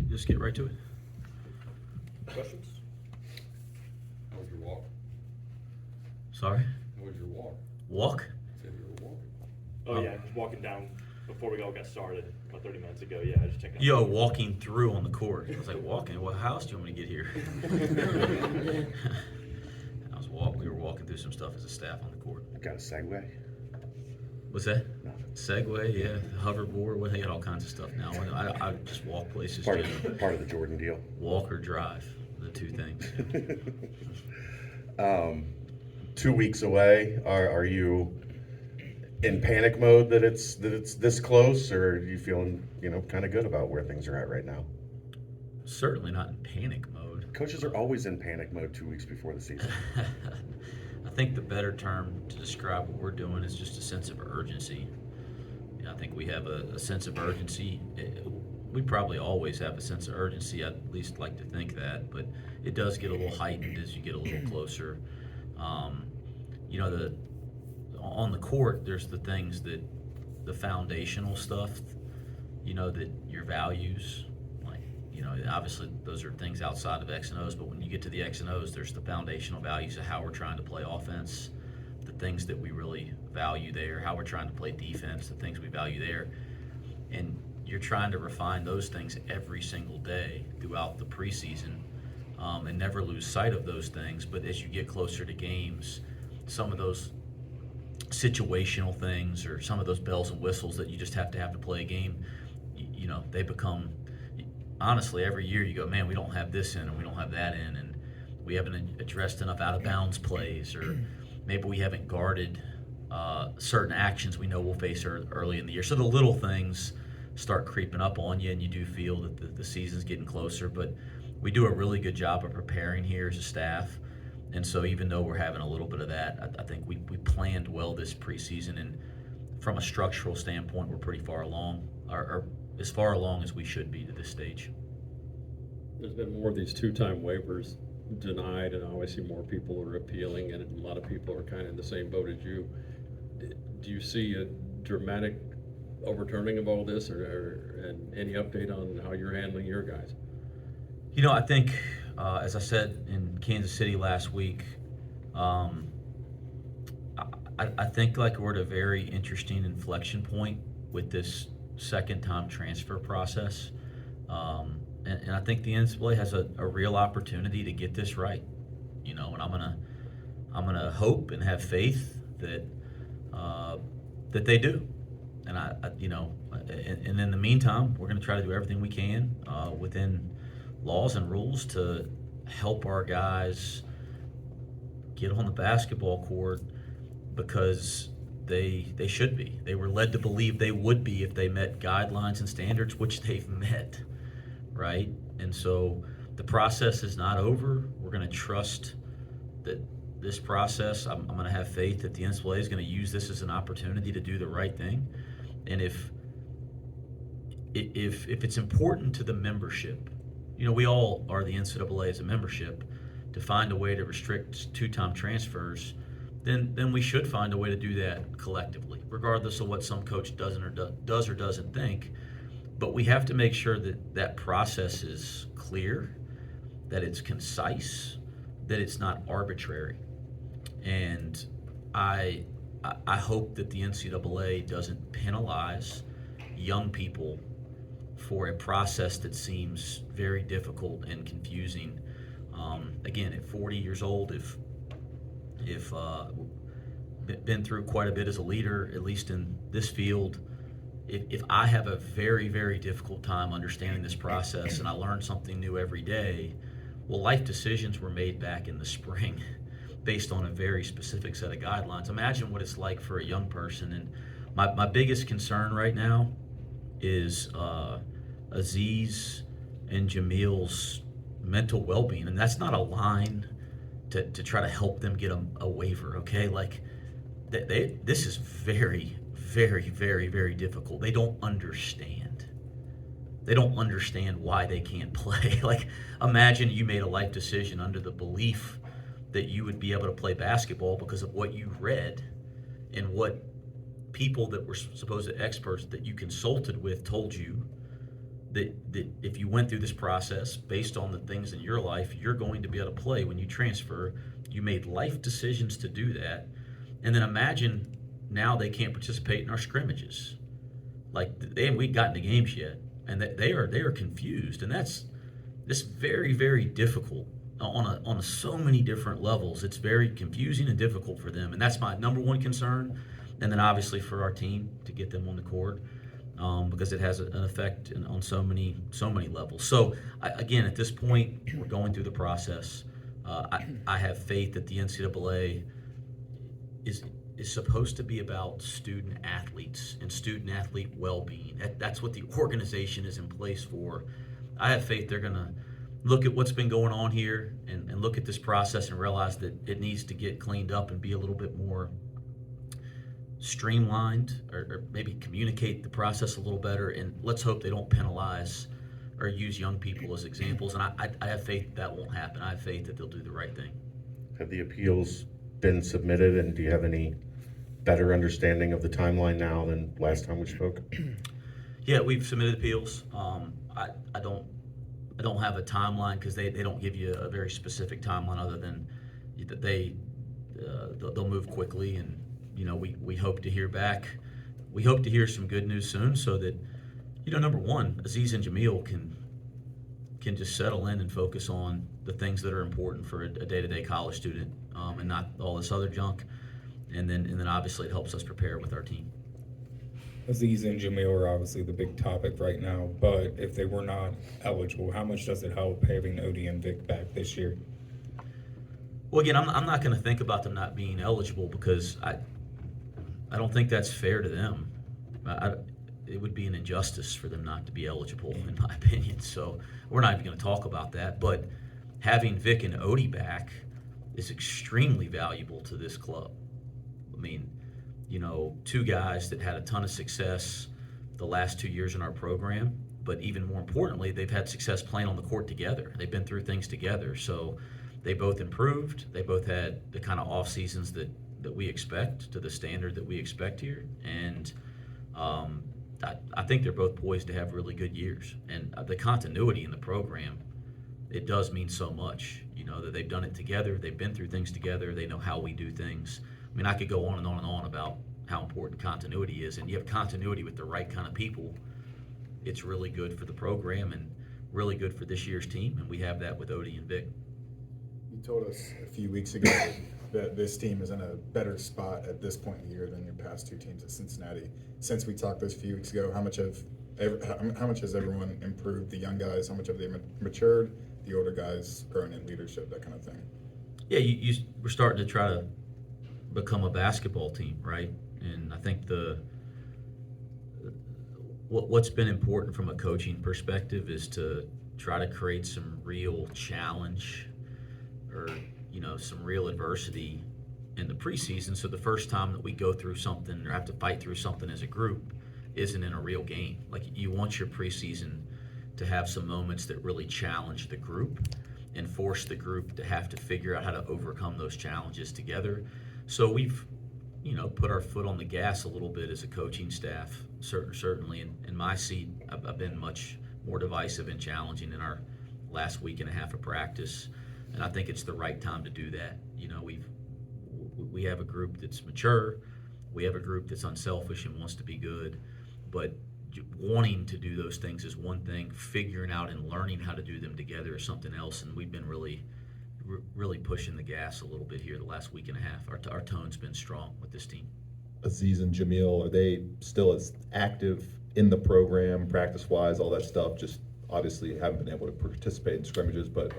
let's get right to it. Questions? How was your walk? Sorry, How was your walk? walk. Said you were walking. Oh yeah, just walking down before we all got started about 30 minutes ago. Yeah, just checking out. Yo, walking through on the court. I was like, walking? What house do you want me to get here? We were walking through some stuff as a staff on the court. Got a Segway? What's that? Nothing. Segway, yeah, hoverboard. Well, they got all kinds of stuff now. I just walk places. Part generally. of the Jordan deal. Walk or drive, the two things. 2 weeks away. Are you in panic mode that it's this close, or are you feeling kind of good about where things are at right now? Certainly not in panic mode. Coaches are always in panic mode 2 weeks before the season. I think the better term to describe what we're doing is just a sense of urgency. I think we have a sense of urgency. We probably always have a sense of urgency. I'd at least like to think that, but it does get a little heightened as you get a little closer. On the court, there's the things that the foundational stuff, that your values, obviously those are things outside of X and O's, but when you get to the X and O's, there's the foundational values of how we're trying to play offense, the things that we really value there, how we're trying to play defense, the things we value there. And you're trying to refine those things every single day throughout the preseason, and never lose sight of those things. But as you get closer to games, some of those situational things or some of those bells and whistles that you just have to play a game, they become, honestly, every year you go, man, we don't have this in and we don't have that in, and we haven't addressed enough out of bounds plays, or maybe we haven't guarded certain actions we know we'll face early in the year. So the little things start creeping up on you, and you do feel that the season's getting closer. But we do a really good job of preparing here as a staff. And so even though we're having a little bit of that, I think we planned well this preseason. And from a structural standpoint, we're pretty far along, or as far along as we should be to this stage. There's been more of these two-time waivers denied, and I always see more people are appealing, and a lot of people are kind of in the same boat as you. Do you see a dramatic overturning of all this, and any update on how you're handling your guys? I think, as I said in Kansas City last week, I think like we're at a very interesting inflection point with this second-time transfer process. And I think the NCAA has a real opportunity to get this right, and I'm gonna hope and have faith that they do, and and in the meantime, we're gonna try to do everything we can within laws and rules to help our guys get on the basketball court, because they should be. They were led to believe they would be if they met guidelines and standards, which they've met. Right? And so the process is not over. We're going to trust that this process, I'm going to have faith that the NCAA is going to use this as an opportunity to do the right thing. And if it's important to the membership, we all are the NCAA as a membership, to find a way to restrict two-time transfers, then we should find a way to do that collectively, regardless of what some coach does or doesn't think. But we have to make sure that process is clear, that it's concise, that it's not arbitrary. And I hope that the NCAA doesn't penalize young people for a process that seems very difficult and confusing. Again, at 40 years old, if been through quite a bit as a leader, at least in this field, if I have a very, very difficult time understanding this process and I learn something new every day, well, life decisions were made back in the spring based on a very specific set of guidelines. Imagine what it's like for a young person. And my biggest concern right now is Aziz and Jamil's mental well-being. And that's not a line to try to help them get a waiver, okay? Like, this is very, very, very, very difficult. They don't understand. They don't understand why they can't play. Like, imagine you made a life decision under the belief that you would be able to play basketball because of what you read and what people that were supposed experts that you consulted with told you that if you went through this process based on the things in your life, you're going to be able to play when you transfer. You made life decisions to do that. And then imagine now they can't participate in our scrimmages. Like they haven't gotten to games yet, and they are confused, and that's very, very difficult on so many different levels. It's very confusing and difficult for them, and that's my number one concern. And then obviously for our team to get them on the court, because it has an effect on so many levels. So again, at this point, we're going through the process. I have faith that the NCAA is supposed to be about student athletes and student athlete well-being. That's what the organization is in place for. I have faith they're going to look at what's been going on here and look at this process and realize that it needs to get cleaned up and be a little bit more streamlined, or maybe communicate the process a little better. And let's hope they don't penalize or use young people as examples. And I have faith that won't happen. I have faith that they'll do the right thing. Have the appeals been submitted, and do you have any better understanding of the timeline now than last time we spoke? Yeah, we've submitted appeals. I don't have a timeline because they don't give you a very specific timeline other than that they'll move quickly, and we hope to hear back. We hope to hear some good news soon, so that number one, Aziz and Jamil can just settle in and focus on the things that are important for a day-to-day college student, and not all this other junk. And then obviously it helps us prepare with our team. Aziz and Jamil are obviously the big topic right now, but if they were not eligible, how much does it help having Odie and Vic back this year? Well, again, I'm not going to think about them not being eligible, because I don't think that's fair to them. It would be an injustice for them not to be eligible, in my opinion. So we're not even going to talk about that. But having Vic and Odie back is extremely valuable to this club. I mean, two guys that had a ton of success the last 2 years in our program, but even more importantly, they've had success playing on the court together. They've been through things together. So they both improved. They both had the kind of off seasons that we expect, to the standard that we expect here. And I think they're both poised to have really good years. And the continuity in the program, it does mean so much, that they've done it together. They've been through things together. They know how we do things. I mean, I could go on and on and on about how important continuity is. And you have continuity with the right kind of people. It's really good for the program and really good for this year's team. And we have that with Odie and Vic. You told us a few weeks ago that this team is in a better spot at this point in the year than your past two teams at Cincinnati. Since we talked those few weeks ago, how much has everyone improved? The young guys, how much have they matured? The older guys growing in leadership, that kind of thing. Yeah, we're starting to try to become a basketball team, right? And I think what's been important from a coaching perspective is to try to create some real challenge, or some real adversity in the preseason, so the first time that we go through something or have to fight through something as a group isn't in a real game. Like, you want your preseason to have some moments that really challenge the group and force the group to have to figure out how to overcome those challenges together. So we've put our foot on the gas a little bit as a coaching staff. Certainly in my seat, I've been much more divisive and challenging in our last week and a half of practice. And I think it's the right time to do that. We have a group that's mature. We have a group that's unselfish and wants to be good. But wanting to do those things is one thing. Figuring out and learning how to do them together is something else. And we've been really pushing the gas a little bit here the last week and a half. Our tone's been strong with this team. Aziz and Jamil, are they still as active in the program, practice-wise, all that stuff? Just obviously haven't been able to participate in scrimmages, but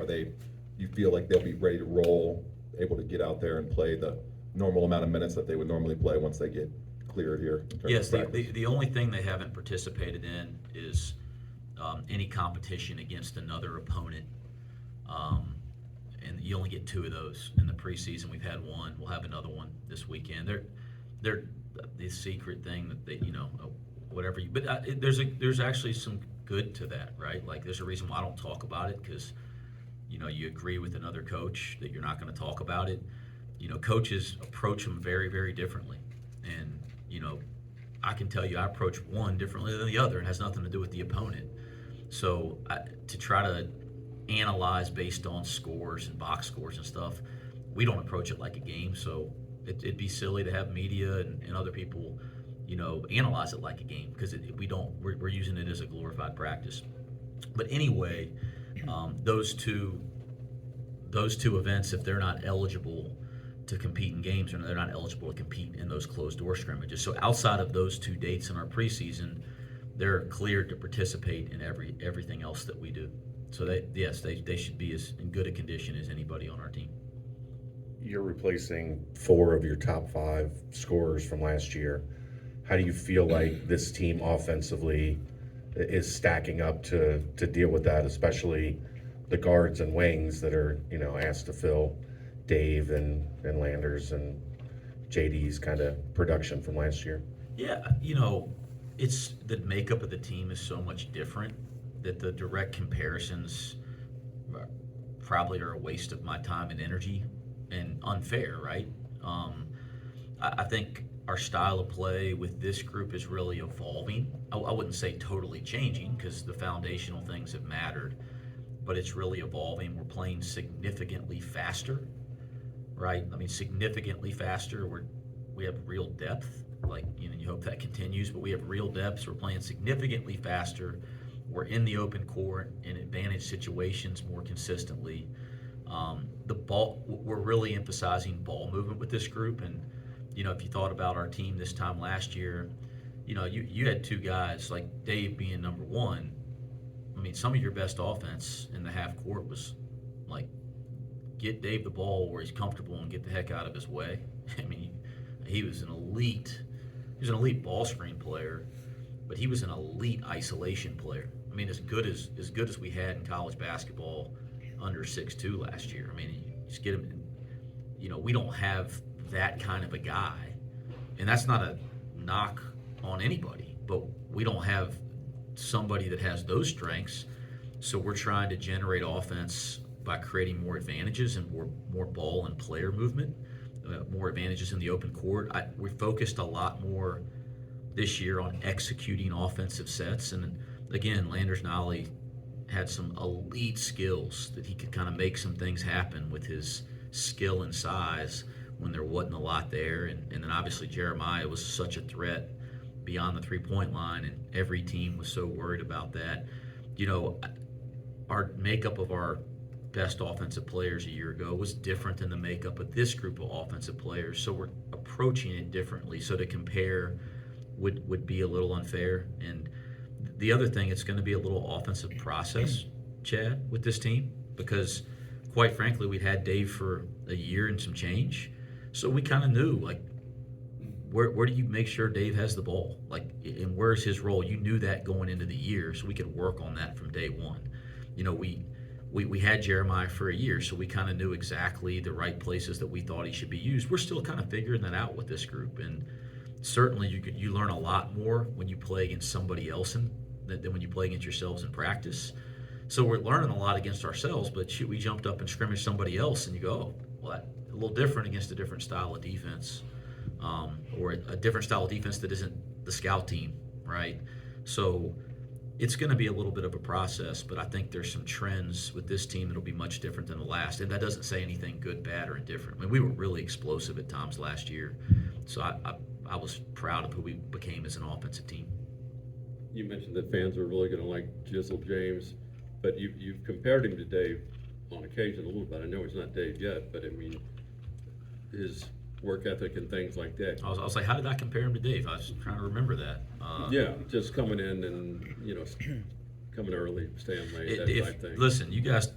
you feel like they'll be ready to roll, able to get out there and play the normal amount of minutes that they would normally play once they get cleared here? Yes, the only thing they haven't participated in is any competition against another opponent. And you only get 2 of those in the preseason. We've had 1. We'll have another one this weekend. They're the secret thing that they, whatever. But there's actually some good to that, right? Like, there's a reason why I don't talk about it, because you agree with another coach that you're not going to talk about it. Coaches approach them very, very differently. And, I can tell you I approach one differently than the other. It has nothing to do with the opponent. So to try to analyze based on scores and box scores and stuff, we don't approach it like a game. So it'd be silly to have media and other people, analyze it like a game, because we're using it as a glorified practice. But anyway, those two events, if they're not eligible to compete in games, or they're not eligible to compete in those closed door scrimmages. So outside of those 2 dates in our preseason, they're cleared to participate in everything else that we do. So they should be as in good a condition as anybody on our team. You're replacing 4 of your top 5 scorers from last year. How do you feel like this team offensively is stacking up to deal with that, especially the guards and wings that are, asked to fill Dave and Landers and JD's kind of production from last year? Yeah, it's the makeup of the team is so much different that the direct comparisons probably are a waste of my time and energy and unfair, right? I think our style of play with this group is really evolving. I wouldn't say totally changing, because the foundational things have mattered, but it's really evolving. We're playing significantly faster, right? I mean, significantly faster. We have real depth. Like, you hope that continues, but we have real depth. We're playing significantly faster. We're in the open court in advantage situations more consistently. The ball, we're really emphasizing ball movement with this group. And, if you thought about our team this time last year, you had 2 guys, like Dave being number 1. I mean, some of your best offense in the half court was like, get Dave the ball where he's comfortable and get the heck out of his way. I mean, he was an elite ball screen player, but he was an elite isolation player. I mean, as good as we had in college basketball under 6'2" last year. I mean, you just get him in, we don't have that kind of a guy. And that's not a knock on anybody, but we don't have somebody that has those strengths. So we're trying to generate offense by creating more advantages and more ball and player movement, more advantages in the open court. We focused a lot more this year on executing offensive sets. And again, Landers Nolly had some elite skills that he could kind of make some things happen with his skill and size when there wasn't a lot there. And then obviously Jeremiah was such a threat beyond the 3-point line, and every team was so worried about that. Our makeup of our best offensive players a year ago was different than the makeup of this group of offensive players, so we're approaching it differently. So to compare would be a little unfair. And the other thing, it's going to be a little offensive process, Chad, with this team, because quite frankly, we'd had Dave for a year and some change, so we kind of knew, like, where do you make sure Dave has the ball, like, and where's his role? You knew that going into the year, so we could work on that from day one. We had Jeremiah for a year, so we kind of knew exactly the right places that we thought he should be used. We're still kind of figuring that out with this group, and certainly you learn a lot more when you play against somebody else than when you play against yourselves in practice. So we're learning a lot against ourselves, but shoot, we jumped up and scrimmaged somebody else, and you go, oh, well, that's a little different against a different style of defense, or a different style of defense that isn't the scout team, right? So it's going to be a little bit of a process, but I think there's some trends with this team that'll be much different than the last. And that doesn't say anything good, bad, or indifferent. I mean, we were really explosive at times last year, so I was proud of who we became as an offensive team. You mentioned that fans are really going to like Jizzle James, but you've compared him to Dave on occasion a little bit. I know he's not Dave yet, but I mean, his work ethic and things like that. I was like, how did I compare him to Dave? I was trying to remember that. Yeah, just coming in and, coming early, staying late, that type thing. Listen, you guys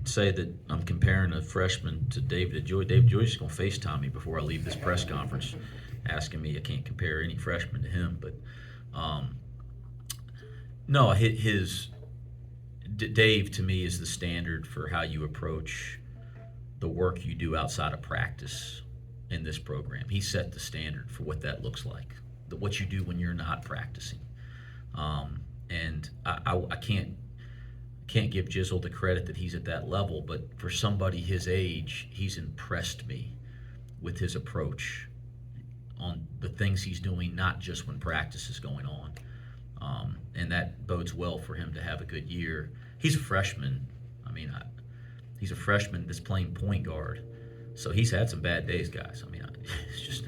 say that I'm comparing a freshman to David Joy. David Joy's just going to FaceTime me before I leave this press conference, asking me I can't compare any freshman to him. But no, Dave to me is the standard for how you approach the work you do outside of practice in this program. He set the standard for what that looks like, what you do when you're not practicing. And I can't give Jizzle the credit that he's at that level, but for somebody his age, he's impressed me with his approach on the things he's doing, not just when practice is going on. And that bodes well for him to have a good year. He's a freshman. I mean, he's a freshman that's playing point guard. So he's had some bad days, guys. I mean, it's just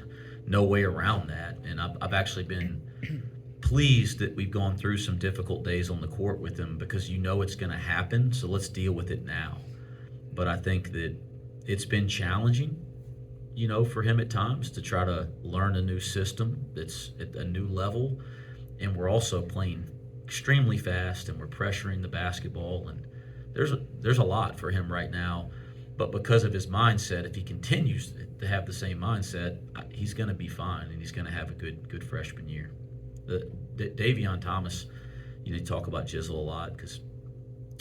no way around that. And I've actually been pleased that we've gone through some difficult days on the court with him, because you know it's going to happen. So let's deal with it now. But I think that it's been challenging, you know, for him at times to try to learn a new system that's at a new level. And we're also playing extremely fast, and we're pressuring the basketball, and there's a lot for him right now. But because of his mindset, if he continues to have the same mindset, he's going to be fine, and he's going to have a good freshman year. Davion Thomas, you know, you talk about Jizzle a lot because,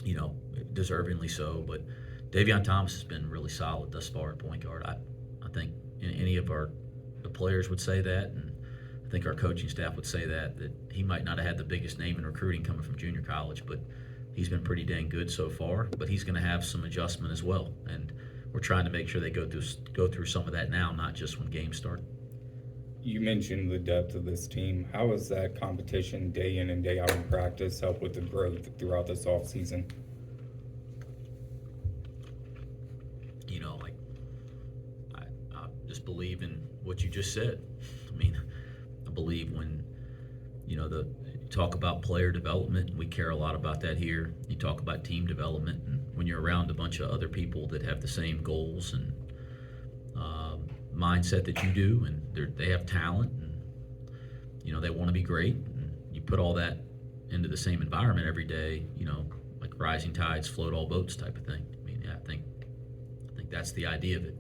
you know, deservingly so, but Davion Thomas has been really solid thus far at point guard. I think any of the players would say that, and I think our coaching staff would say that he might not have had the biggest name in recruiting coming from junior college, but he's been pretty dang good so far. But he's going to have some adjustment as well, and we're trying to make sure they go through some of that now, not just when games start. You mentioned the depth of this team. How has that competition day in and day out in practice helped with the growth throughout this offseason? You know, like, I just believe in what you just said. I mean, I believe when, you know, you talk about player development, and we care a lot about that here. You talk about team development, and when you're around a bunch of other people that have the same goals and mindset that you do, and they have talent, and, you know, they want to be great, and you put all that into the same environment every day, you know, like rising tides float all boats type of thing. I mean, yeah, I think that's the idea of it.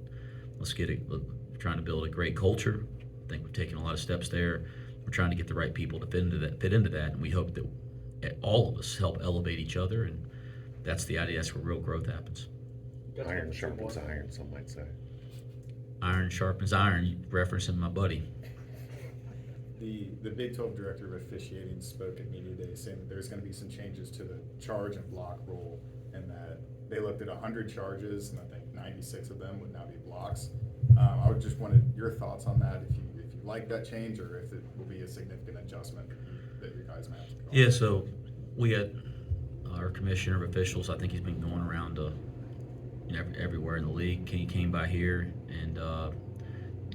We're trying to build a great culture. I think we've taken a lot of steps there. We're trying to get the right people to fit into that, and we hope that all of us help elevate each other, and that's the idea. That's where real growth happens. Iron sharpens iron, some might say. Iron sharpens iron. You referencing my buddy. The Big 12 director of officiating spoke at Media Day saying that there's going to be some changes to the charge and block rule, and that they looked at 100 charges, and I think 96 of them would now be blocks. I would just wanted your thoughts on that, if you like that change, or if it will be a significant adjustment that you guys might have to go on. Yeah, so we had our commissioner of officials. I think he's been going around to everywhere in the league. He came by here and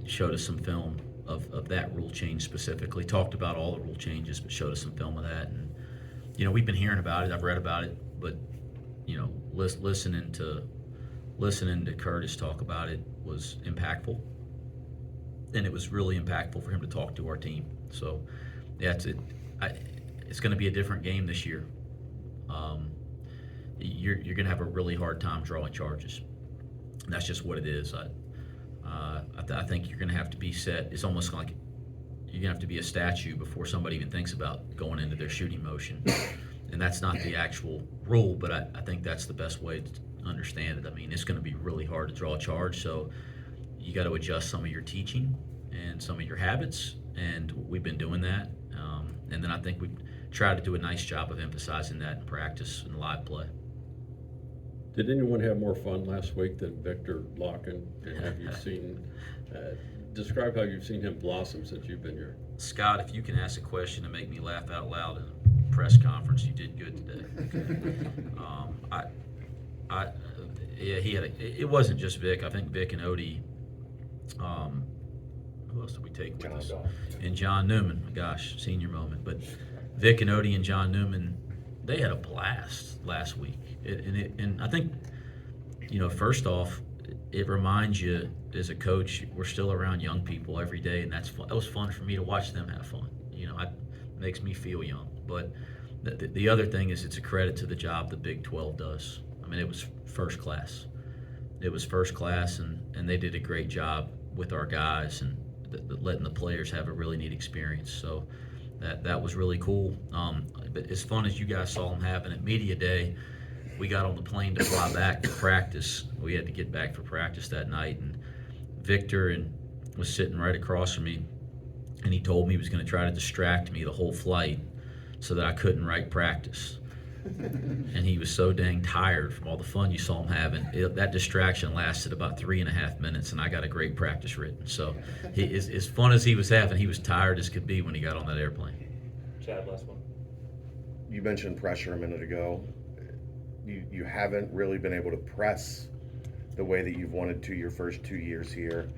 showed us some film of that rule change specifically. Talked about all the rule changes, but showed us some film of that. And, you know, we've been hearing about it. I've read about it, but, you know, listening to Curtis talk about it was impactful. And it was really impactful for him to talk to our team. So, yeah, it's going to be a different game this year. You're going to have a really hard time drawing charges. And that's just what it is. I think you're going to have to be set. It's almost like you're going to have to be a statue before somebody even thinks about going into their shooting motion. And that's not the actual rule, but I think that's the best way to understand it. I mean, it's going to be really hard to draw a charge, so you got to adjust some of your teaching and some of your habits, and we've been doing that. And then I think we try to do a nice job of emphasizing that in practice and live play. Did anyone have more fun last week than Victor Locken? And have you seen, describe how you've seen him blossom since you've been here? Scott, if you can ask a question to make me laugh out loud in a press conference, you did good today. Yeah, it wasn't just Vic. I think Vic and Odie, who else did we take with us? And John Newman, gosh, senior moment. But Vic and Odie and John Newman, they had a blast last week. And I think, you know, first off, it reminds you as a coach, we're still around young people every day, and that was fun for me to watch them have fun. You know, it makes me feel young. But the other thing is, it's a credit to the job the Big 12 does. I mean, it was first class. It was first class, and they did a great job with our guys and letting the players have a really neat experience. So that was really cool. But as fun as you guys saw them having at Media Day, we got on the plane to fly back to practice. We had to get back for practice that night, and Victor was sitting right across from me, and he told me he was going to try to distract me the whole flight so that I couldn't write practice. And he was so dang tired from all the fun you saw him having. That distraction lasted about 3.5 minutes, and I got a great practice written. So as fun as he was having, he was tired as could be when he got on that airplane. Chad, last one. you mentioned pressure a minute ago. You haven't really been able to press the way that you've wanted to your first 2 years here.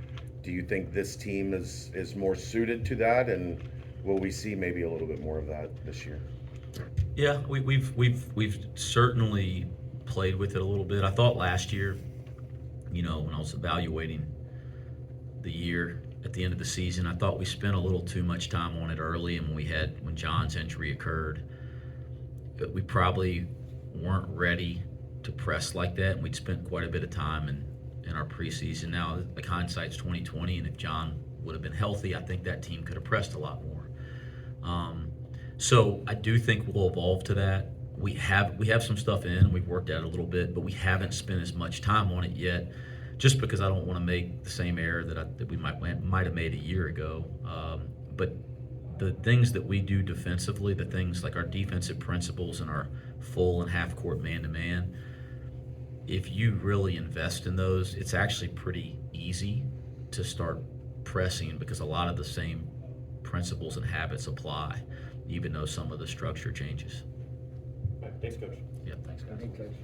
Do you think this team is more suited to that, and will we see maybe a little bit more of that this year? Yeah, we've certainly played with it a little bit. I thought last year, when I was evaluating the year at the end of the season, I thought we spent a little too much time on it early, and when John's injury occurred, we probably weren't ready to press like that, and we'd spent quite a bit of time in our preseason. Now, like, hindsight's 2020, and if John would have been healthy, I think that team could have pressed a lot more. So I do think we'll evolve to that. We have some stuff in, and we've worked at it a little bit, but we haven't spent as much time on it yet, just because I don't want to make the same error that we might have made a year ago. But the things that we do defensively, the things like our defensive principles and our full and half court man-to-man, if you really invest in those, it's actually pretty easy to start pressing, because a lot of the same principles and habits apply, even though some of the structure changes. Right, thanks, Coach. Yeah, thanks, guys.